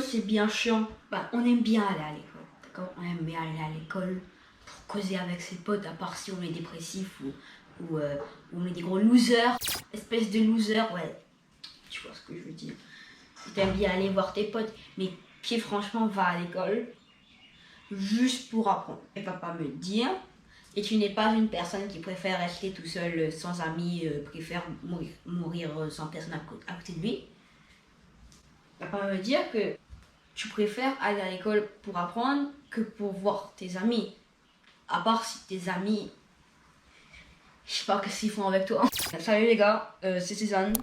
c'est bien chiant. Bah, on aime bien aller à l'école, d'accord? On aime bien aller à l'école pour causer avec ses potes, à part si on est dépressif ou on est des gros losers. Espèce de loser, ouais. Tu vois ce que je veux dire. T'aimes bien aller voir tes potes, mais qui franchement va à l'école juste pour apprendre. Et va pas me dire, et tu n'es pas une personne qui préfère rester tout seul sans amis, préfère mourir sans personne à côté de lui. Va pas me dire que tu préfères aller à l'école pour apprendre que pour voir tes amis. À part si tes amis, je sais pas qu'est-ce qu'ils font avec toi. Salut les gars, c'est Cézanne.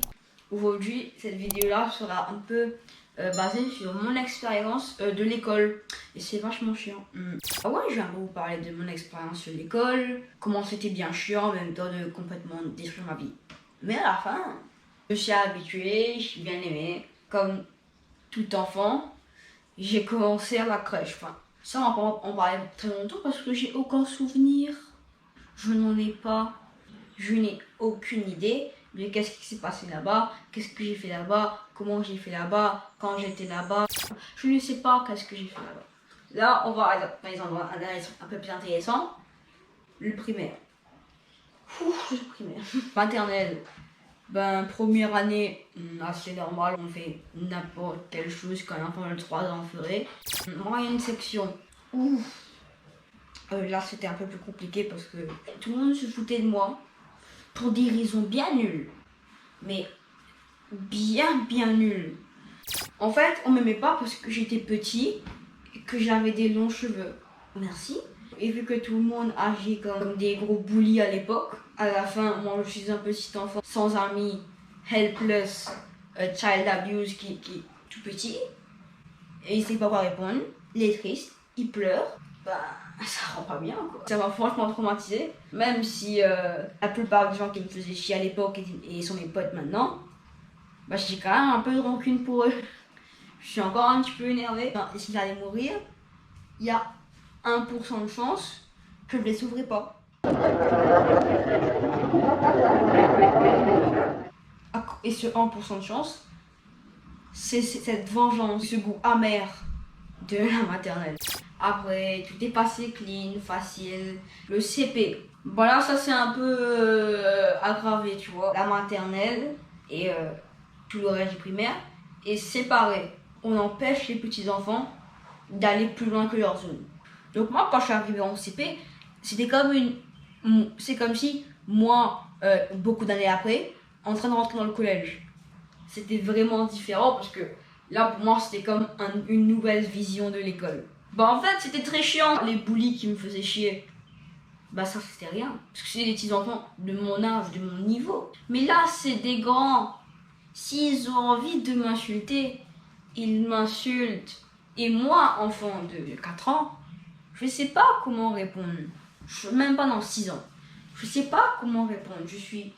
Aujourd'hui, cette vidéo-là sera un peu basée sur mon expérience de l'école. Et c'est vachement chiant. Ah ouais, je viens vous parler de mon expérience sur l'école, comment c'était bien chiant, en même temps de complètement détruire ma vie. Mais à la fin, je suis habituée, je suis bien aimée. Comme tout enfant, j'ai commencé à la crèche. Enfin, ça, on va pas en parler très longtemps parce que j'ai aucun souvenir. Je n'en ai pas. Je n'ai aucune idée de qu'est-ce qui s'est passé là-bas, qu'est-ce que j'ai fait là-bas, comment j'ai fait là-bas, quand j'étais là-bas. Je ne sais pas qu'est-ce que j'ai fait là-bas. Là, on va aller dans les endroits un peu plus intéressants. Le primaire. Le primaire. Maternelle. Ben, première année, assez normal, on fait n'importe quelle chose qu'un enfant de 3 ans ferait. Moyenne section. Là, c'était un peu plus compliqué parce que tout le monde se foutait de moi pour des raisons bien nulles. Mais bien nulles. En fait, on m'aimait pas parce que j'étais petit et que j'avais des longs cheveux. Merci. Et vu que tout le monde agit comme des gros bullies à l'époque, à la fin, moi je suis un petit enfant sans amis, helpless, child abuse qui est tout petit. Et il sait pas quoi répondre, il est triste, il pleure. Bah, ça rend pas bien quoi. Ça m'a franchement traumatisé. Même si la plupart des gens qui me faisaient chier à l'époque et sont mes potes maintenant, bah j'ai quand même un peu de rancune pour eux. Je suis encore un petit peu énervée. Enfin, et si j'allais mourir, il y a 1% de chance que je les sauverai pas. Et ce 1% de chance, c'est cette vengeance, ce goût amer de la maternelle. Après, tout est passé clean, facile. Le CP, voilà, ça c'est un peu aggravé, tu vois. La maternelle et tout le reste du primaire est séparé. On empêche les petits enfants d'aller plus loin que leur zone. Donc moi, quand je suis arrivée en CP, c'était comme c'est comme si moi, beaucoup d'années après, en train de rentrer dans le collège. C'était vraiment différent parce que là, pour moi, c'était comme une nouvelle vision de l'école. Bah en fait, c'était très chiant. Les bullies qui me faisaient chier, bah ça, c'était rien. Parce que c'est des petits enfants de mon âge, de mon niveau. Mais là, c'est des grands. S'ils ont envie de m'insulter, ils m'insultent. Et moi, enfant de 4 ans, je sais pas comment répondre. Même pas dans 6 ans. Je sais pas comment répondre. Je suis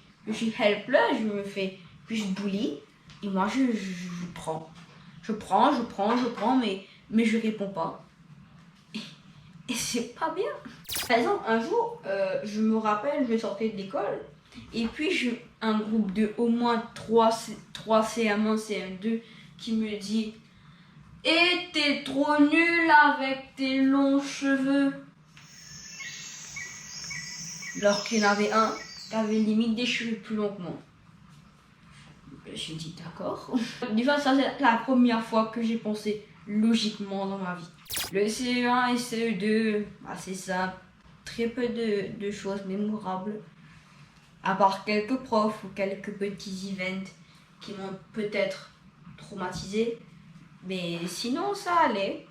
helpless, je me fais plus bully. Et moi, je prends. Je prends, mais je réponds pas. Et c'est pas bien. Par exemple, un jour, je me rappelle, je sortais de l'école. Et puis, j'ai un groupe de au moins 3 CM1, CM2 qui me dit « Et t'es trop nul avec tes longs cheveux !» Alors qu'il y en avait un qui avait limite des cheveux plus longs que moi. J'ai dit d'accord. Déjà, ça c'est la première fois que j'ai pensé logiquement dans ma vie. Le CE1 et CE2, bah, c'est simple. Très peu de choses mémorables. À part quelques profs ou quelques petits events qui m'ont peut-être traumatisé. Mais sinon, ça allait.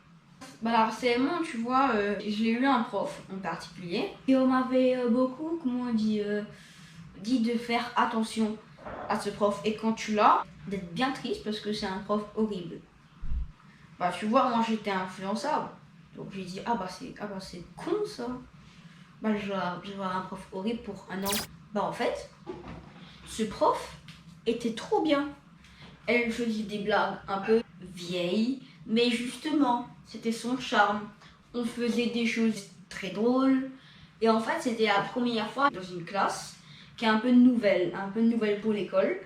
Bah, la CM1, tu vois, j'ai eu un prof en particulier. Et on m'avait beaucoup, comment on dit, dit de faire attention à ce prof. Et quand tu l'as, d'être bien triste parce que c'est un prof horrible. Bah, tu vois, moi j'étais influençable. Donc j'ai dit, ah bah c'est con ça. Bah, je vais avoir un prof horrible pour un an. Bah, en fait, ce prof était trop bien. Elle faisait des blagues un peu vieilles, mais justement, c'était son charme. On faisait des choses très drôles. Et en fait, c'était la première fois dans une classe qui est un peu nouvelle pour l'école.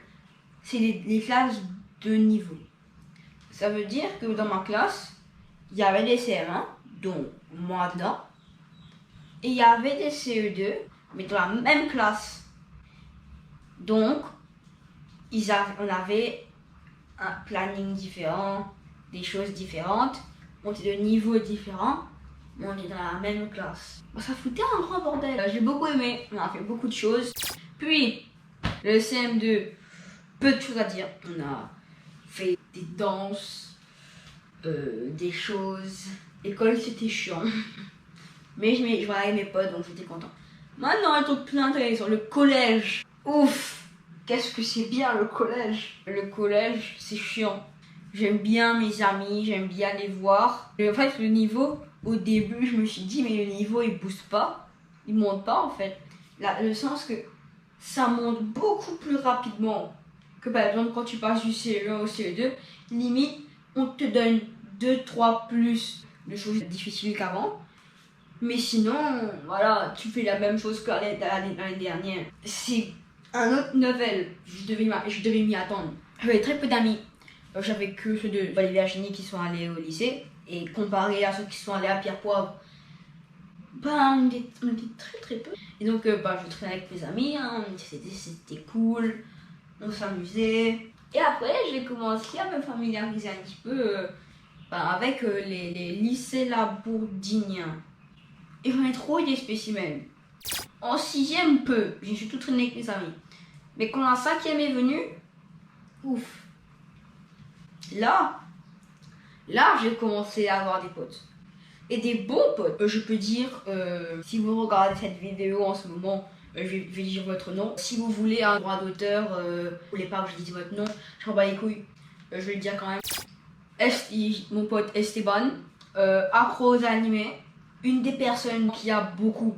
C'est les classes de niveau. Ça veut dire que dans ma classe, il y avait des CM1, dont moi dedans, et il y avait des CE2, mais dans la même classe. Donc, on avait un planning différent, des choses différentes, on était de niveaux différents, mais on était dans la même classe. Ça foutait un grand bordel. J'ai beaucoup aimé, on a fait beaucoup de choses. Puis, le CM2, peu de choses à dire. On a fait des danses, des choses. L'école, c'était chiant. Mais je voyais mes potes, donc j'étais content. Maintenant, un truc plus intéressant, le collège. Ouf! Qu'est-ce que c'est bien le collège? Le collège, c'est chiant. J'aime bien mes amis, j'aime bien les voir. Et en fait, le niveau, au début, je me suis dit, mais le niveau, il booste pas. Il monte pas, en fait. Là, le sens que ça monte beaucoup plus rapidement que, par exemple, quand tu passes du CE1 au CE2. Limite, on te donne 2-3 plus de choses difficiles qu'avant. Mais sinon, voilà, tu fais la même chose que l'année dernière. C'est un autre level. Je devais m'y attendre. J'avais très peu d'amis. J'avais que ceux de Virginie qui sont allés au lycée. Et comparé à ceux qui sont allés à Pierre-Poivre, on était très très peu. Et donc, je traînais avec mes amis, hein. C'était cool. On s'amusait. Et après, j'ai commencé à me familiariser un petit peu avec les lycées labourdiniens. Et j'en ai trop eu des spécimens. En 6e, peu. J'ai surtout traîné avec mes amis. Mais quand la 5e est venue, ouf. Là, j'ai commencé à avoir des potes. Et des bons potes. Je peux dire, si vous regardez cette vidéo en ce moment, je vais dire votre nom. Si vous voulez un droit d'auteur, vous voulez pas que je dise votre nom, je m'en bats les couilles. Je vais le dire quand même. Mon pote Esteban, accro aux animés. Une des personnes qui a beaucoup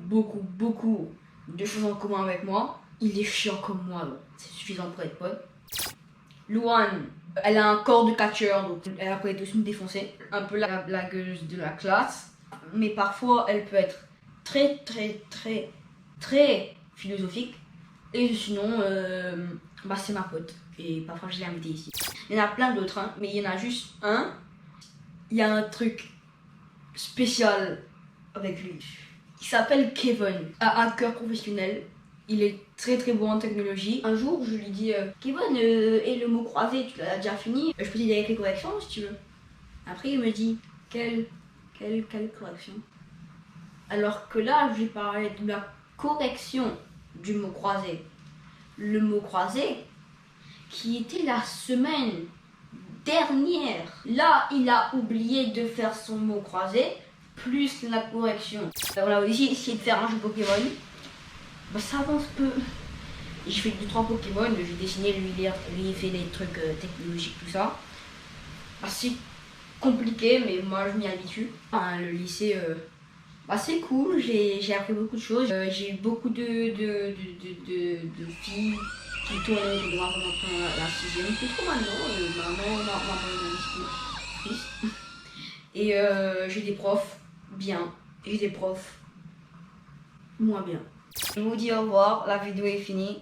de choses en commun avec moi. Il est chiant comme moi, donc c'est suffisant pour être pote. Louane, elle a un corps de catcheur, donc elle a pas tous nous défoncer. Un peu la blagueuse de la classe. Mais parfois, elle peut être très philosophique. Et sinon, c'est ma pote. Et parfois, je l'ai invitée ici. Il y en a plein d'autres, hein, mais il y en a juste un. Il y a un truc spécial avec lui. Il s'appelle Kevin, un hacker professionnel. Il est très bon en technologie. Un jour, je lui dis Kevin, et le mot croisé, tu l'as déjà fini? Je peux t'aider avec les corrections si tu veux. Après, il me dit quelle correction? Alors que là, je lui parlais de la correction du mot croisé. Le mot croisé qui était la semaine dernière. Là, il a oublié de faire son mot croisé plus la correction. On a aussi essayé de faire un jeu Pokémon. Ça avance peu. J'ai fait 2-3 Pokémon, j'ai dessiné, lui il fait des trucs technologiques, tout ça. C'est compliqué, mais moi je m'y habitue. Le lycée, c'est cool, j'ai appris beaucoup de choses. J'ai eu beaucoup de filles qui tournaient autour de moi pendant la 6e. Plus trop maintenant, maman est un petit peu triste. Et j'ai des profs bien, et j'ai des profs moins bien. Je vous dis au revoir, la vidéo est finie.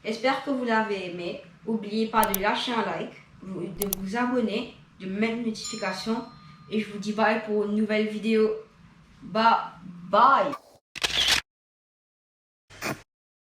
J'espère que vous l'avez aimé. N'oubliez pas de lâcher un like, de vous abonner, de mettre une notification. Et je vous dis bye pour une nouvelle vidéo. Bye.